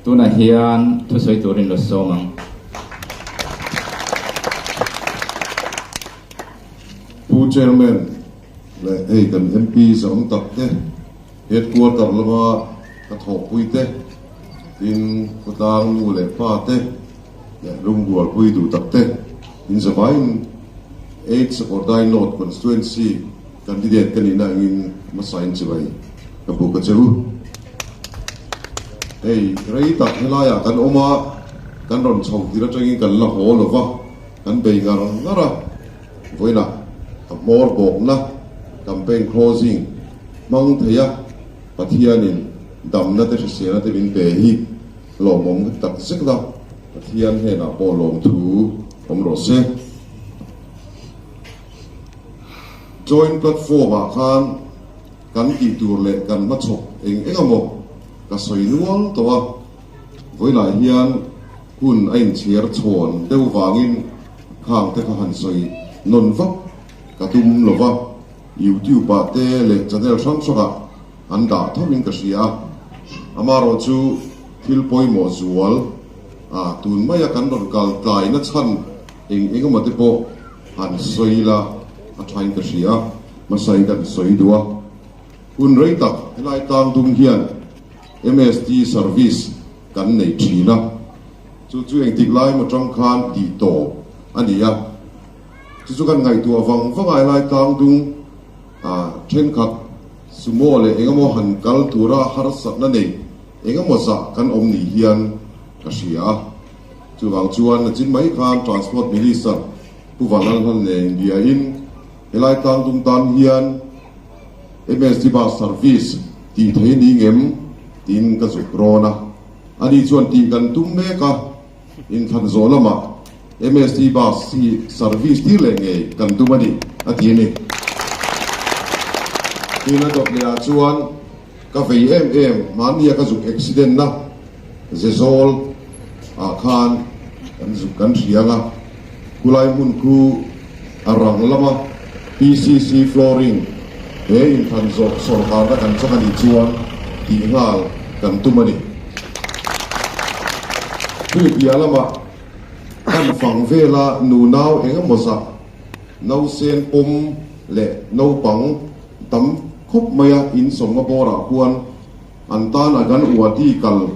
tu na hian thu soi turin lo somang Pu chairman le ei kan MP som tak te headquarter lawa ka thok pui te in kutang nu le pa te le lungwal pui du tak te in zavain 8 Sakordai North constituency candidate kanina in masain chibai ka bu ka cheru ei rei tak helaya kan oma kan ron chhong tira tangin kan la ho lova kan bei ngar ngara voina more bok na campaign closing mang thaya pathianin damna te sena te bin pe hi lomong tak sekda pathian he na po lom thu om ro se joint platform a khan kan ki tur le kan ma chok engamo ka soi nual to wa voila hian kun ain chiar chon deu wangin khang te ka han soi non vak katum lova YouTube pa te le channel sam soka anda thomin ka sia amaro chu thil poi mo zual a tun maya kan ron kal tlai na chan engama te po han soila a thain ka sia masai kan soi duwa kun rei tak helai tang dum hian MSD service kan nei thina chu eng tik lai mo tang khan ti to ania chu kan ngai tu awang vangai lai tang dung then khat sumo le engamo han kal tura har sat na nei engamo sa kan om ni hian ka sia chu wang chuan na chin mai khan transport minister pu walan han ne india in helai tang dung tan hian MSD bus service ti thei ni ngem tin ka zu krona ani chuan ti kan tum me ka in than zolama MSD bus service ti le nge kan tumani atiani ina dok le chuan ka vem mania ka zuk accident na zezol a khan kan zuk kan rianga kulai mun ku arang lama PCC flooring he in than zok sarkar na kan chakani chuan ti ngal kan tumani tu pialama kan phang vela nu nau engamo sa nau sen pum le nau pang tam khop maya in somma bora huan antan agan uati kal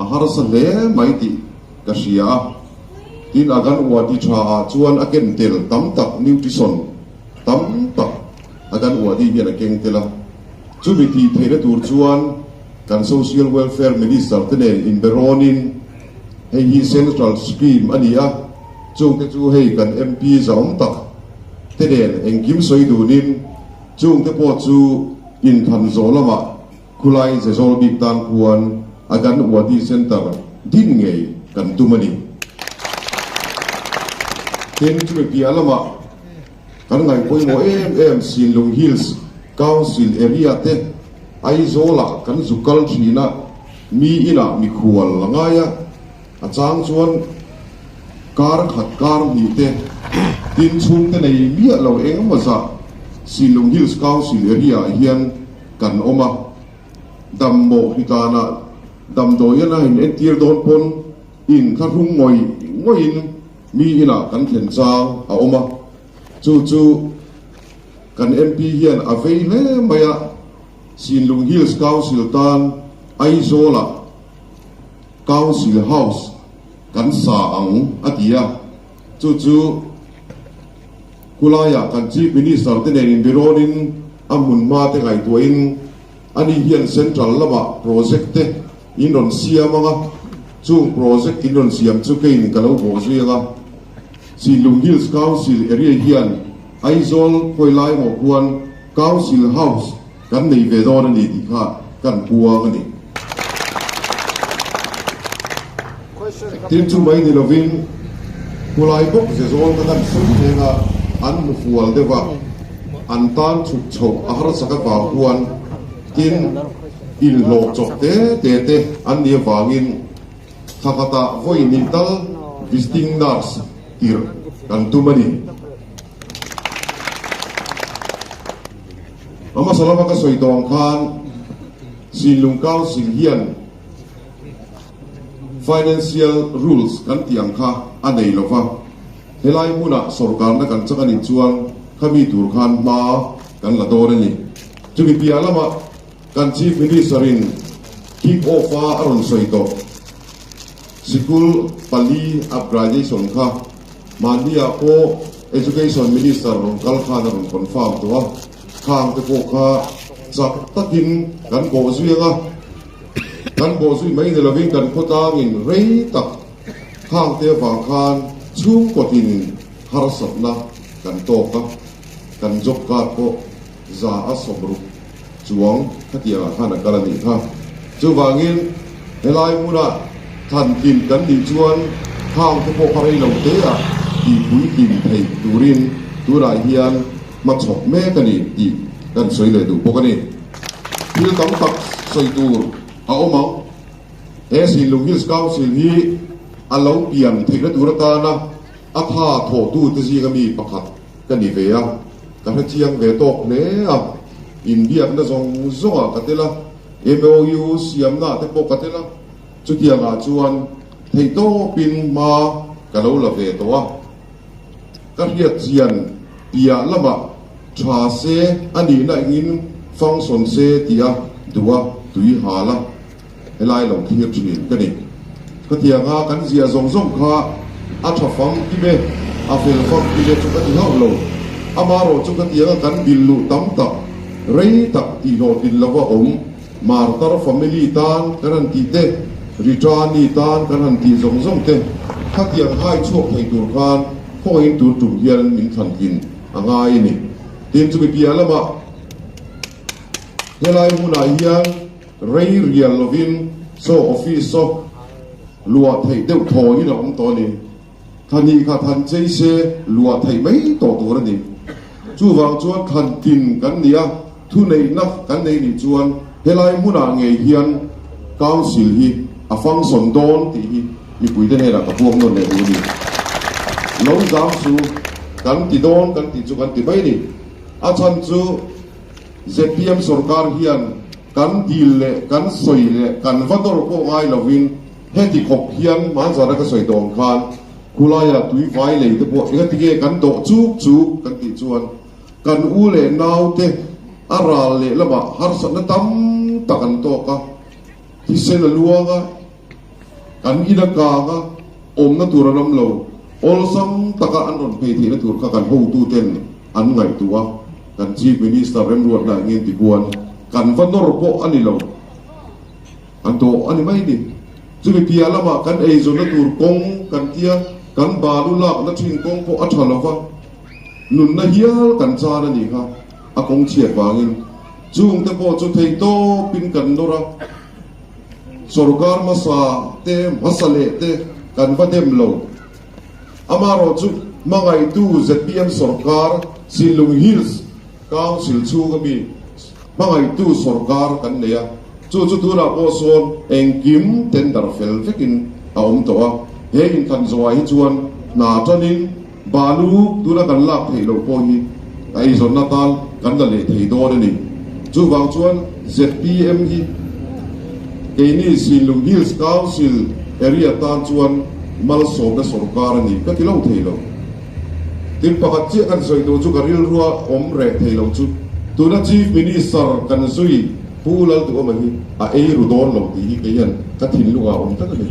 ahar sa le maiti kasia tin agan uati tha chuan aken tel tam tak nutrition tam tak agan uati hian akeng tela chumi ti thera tur chuan kan social welfare minister tene in beronin hei central scheme ania chung te chu hei kan MP zom tak tenen engkim soi dunin chung te po chu in than zolama kulai ze zol big tan kuan agan wadi center din ngei kan tumani ten chu pi alama kan ngai poi mo em Silung Hills council area te ai zola kan zukal thina mi ina mi khual langaya achang chuan kar khat kar ni te tin chung te nei mi lo engma za Silung Hills council area hian kan oma dammo hitana damdo yana in entir don pon in kharung ngoin mi ina kan thlen chang a oma chu kan MP hian aveile maya Silung Hills council tan aizola council house kan sa ang atia chu kulaya kan chief minister tenen in bironin amun ma te ngai tuin ani hian central lama project te in ron siamanga chung project in ron siam chu kein kalau bo zuiga Silung Hills council area hian aizol koilai mo kuan council house kan nei vedon ni dikha kan puang ani tin chu mai ni lovin kulai bok ze zol ka kan sun nga an mu fual dewa an tan chu chok ahar saka ba huan tin il lo chok te an ni wangin khakata voi nintal visiting nurse tir kan tumani ama salama ka soitong khan Silung Council hian financial rules kan tiang kha anei lova helai muna sarkar na kan chakani chuan khami tur khan ma kan la dor ani chumi pia lama kan chief minister in kick off aron soito school pali upgradation kha mania ko education minister ron kal khan ron confirm to khang te ko kha chak takin kan bo zuianga kan bo zui mai de loving kan khotang in rei tak khang te wang khan chung kotin harsat na kan to ka kan job ka ko za asobru chuang khatia khana karani kha chu wangin helai muna than kin kan ni chuan khang te ko kharei lo te a ti pui tin thei turin tura hian ma chok me kani ti kan soi le du pokani thil tam tak soi tur a omang e si lung hills council hi alo pian thei na tur ta na a tha tho tu te ji ga mi pakhat kani ve a ka ha chiang ve tok le a in biak na zong zonga katela MOU siam na te po katela chu tiang a chuan thei to pin ma ka lo la ve to a ka hiat chian pia lama tha se ani na ngin function se tia duwa tui hala helai long thir thin ka ni ka tianga kan zia zong zong kha a tha fam ki be a fel fam ki le chu ka ti hau lo amaro chu ka tianga kan bilu tam ta rei tak ti lo tin lawa om mar tar family tan karan ti te ritani tan karan ti zong zong te ka tiang hai chuak thei tur khan ko in tur tum hian min than kin angai ni tin chu bi pia lama helai muna hian rei rial lovin so office so lua thei deuh tho hi na om to ni thani kha than chei se lua thei mai to tur ni chu wang chuan than tin kan nia thu nei na kan nei ni chuan helai muna nge hian council hi a function don ti hi mi pui de hera ka puang non le du ni lo jam su kan ti don kan ti chu kan ti mai ni a chan chu ZPM sarkar hian kan dil le kan soi le kan vador ko ngai lovin heti khop hian man zara ka soi dong khan kulaya tui vai le te po ga ti ge kan do chuk chuk kan ti chuan kan u le nau te aral le lama har sa na tam takan to ka ti se la luanga kan ina ka ga om na turanam lo ol sam taka an ron phei thi na tur ka kan ho tu ten an ngai tuwa kan chief minister rem ruat na ngin ti kuan kan vanor po ani lo an to ani mai ni chu mi pia lama kan ei zo na tur kong kan tia kan balu lak na thin kong po athalova nun na hial kan cha na ni kha a kong chiat wangin chung te po chu thei to pin kan dora sarkar masa te masale te kan vadem lo amaro chu mangai tu ZPM sarkar Silung Hills council chu ga mi mangai tu sarkar kan neya chu tu ra po son engkim tender fel vekin a om to a he in than zoi hi chuan na tanin balu tu la kan lak thei lo po hi ai zon na tal kan da le thei do ni chu wang chuan ZPM hi ke ni Silung Hills council area tan chuan mal so na sarkar ni ka ti lo thei lo tin pakat chia kan soi do chu karil ruwa om re thei lo chu tu na chief minister kan sui pulal tu omahi a ei ru don lo ti ke yan ka thin luwa om ta ni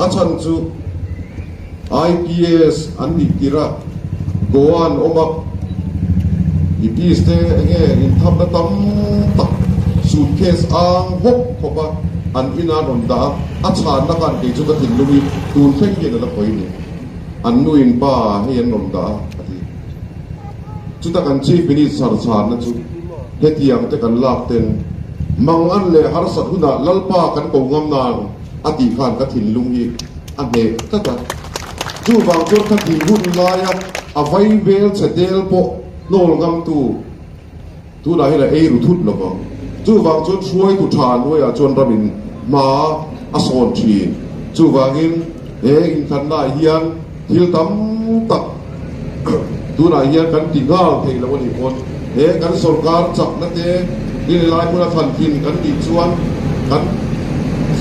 a chan chu IPS an ni tira goan omak ipis te nge in thap na tam tak suitcase ang hok khoba an ina ron da a chan na kan ke chu ka thin luwi tun theng ye na koi ni an nuin pa hian ron da chu ta kan chief minister chan na chu hetiang te kan lak ten mang an le har sat huna lalpa kan ko ngam na ati khan ka thin lung hi a ne ta ta chu wang chur ka thi hun la ya a vai bel chadel po nol ngam tu la hi la ei ru thut lo ba chu wang chur chuai tu than noi a chon ramin ma a son thin chu wangin e in khan na hian thil tam tak tu na hian kan tingal thei lo ni kon he kan sarkar chak na te ni lai puna than thin kan ti chuan kan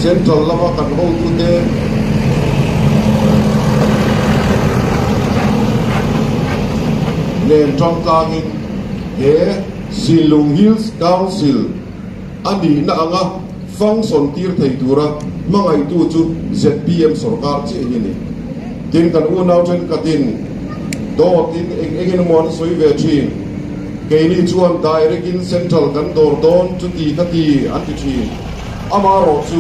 central lama kan ho tu te nen trong tangin he Silung Hills Council ani na anga function tir thei tura mangai tu chu ZPM sarkar che hini tin kan unau chen katin do tin engin mon soi ve thin keini chuan direct in central kan dor don chu ti khati anti thin amaro chu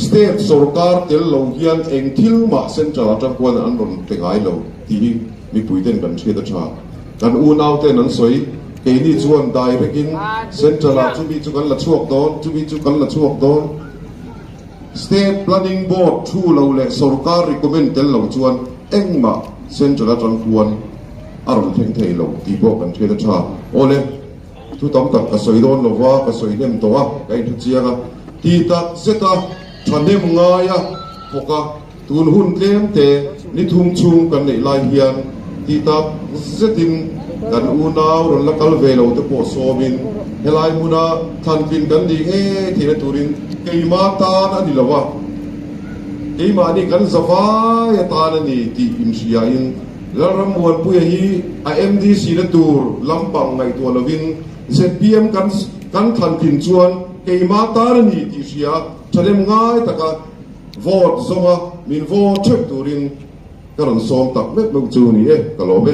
state sarkar tel lo hian eng thil ma central atangkwan an ron tengai lo ti mi puiten kan theda tha kan unau te nan soi keini chuan direct in central a chu bi chu kan la chuak don chu bi chu kan la chuak don state planning board thu lo le sarkar recommend tel lo chuan engma central atangkwan aron theng thei lo ti bo kan theda tha ole thu tom tak ka soi don lo wa ka soi nem to wa kai thu chianga ti tak zeta thanem ngaya poka tun hun tlem te ni thum chung kan nei lai hian ti tak zetin kan unaw ron la kal velo te po somin helai muna than pin kan di he thina turin keima tan ani lawa keima ni kan zawa ya tan ani ti im sia in laram wan pu hi a MDC na tur lampang ngai to lovin ZPM kan than pin chuan keima tan ani ti sia thanem ngai taka vote zonga min vote thep turin karon som tak mek chu ni e kalobe